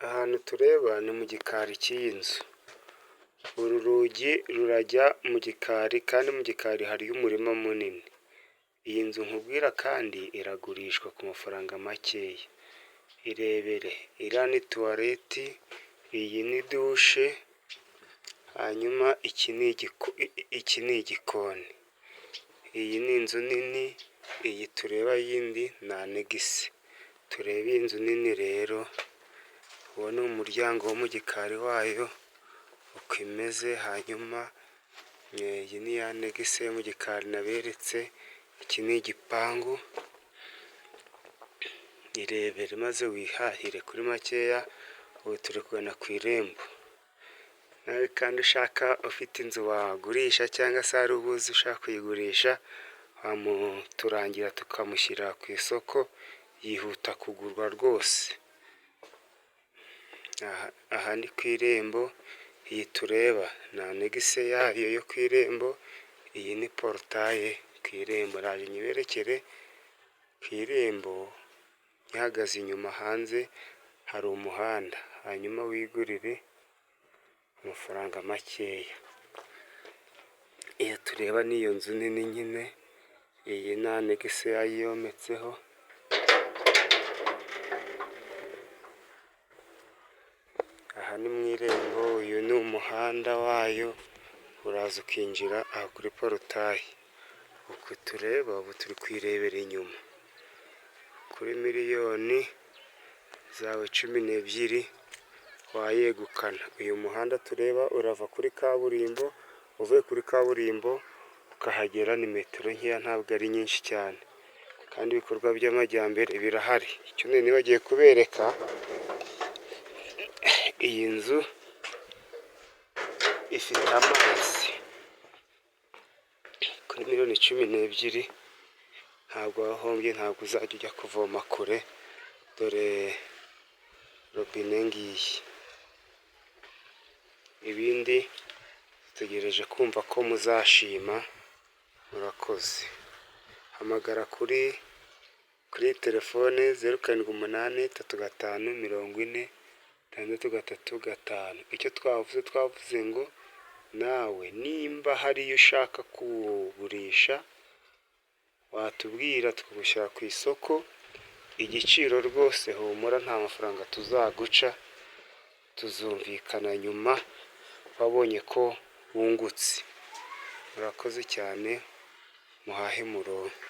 Ahantu tureba ni mu gikari cy'iyi nzu. Uru rugi rurajya mu gikari kandi mu gikari hariyo umurima munini. Iyi nzu nkubwira kandi iragurishwa ku mafaranga makeya. Irebere, iriya ni tuwareti, iyi ni dushe, hanyuma iki ni igikoni. Iyi ni inzu nini, iyi tureba yindi ni anegisi. Turebe iyi nzu nini rero, uwo ni umuryango wo mu gikari wayo uko imeze, hanyuma iyi ni ya anegisi yo mu gikari naberetse, iki ni igipangu. Irebere maze wihahire kuri makeya, ubu turi kugana ku irembo. Nawe kandi ushaka ufite inzu wagurisha cyangwa se hari ubuzi ushaka kuyigurisha, wamuturangira tukamushyira ku isoko, yihuta kugurwa rwose. Aha ni ku irembo, iyi tureba ni anegisi yayo yo ku irembo, iyi ni porotaye ku irembo. Ndaje nyiberekere ku irembo, ihagaze inyuma hanze hari umuhanda, hanyuma wigurire amafaranga makeya. Iyo tureba n'iyo nzu nini nyine, iyi ni anegisi yayo iyometseho. Aha ni mu irembo, uyu ni umuhanda wayo, uraza ukinjira aha kuri porotaye. Uku tureba ubu turi kwirebera inyuma. Kuri miliyoni zawe 12 wayegukana. Uyu muhanda tureba urava kuri kaburimbo, uvuye kuri kaburimbo ukahagera ni metero nkeya, ntabwo ari nyinshi cyane. Kandi ibikorwa by'amajyambere birahari. Icyo nibagiwe kubereka, iyi nzu ifite amazi. Kuri miliyoni 12 ntabwo wahombye, ntabwo uzajya ujya kuvoma kure, dore robine ngiyi. Ibindi dutegereje kumva ko muzashima. Murakoze. Hamagara kuri telefone 0783504635. Icyo twavuze ngo nawe nimba hari iyo ushaka kugurisha, watubwira tukagushyira ku isoko. Igiciro rwose humura, nta mafaranga tuzaguca, tuzumvikana nyuma wabonye ko wungutse. Murakoze cyane, muhahe muronke.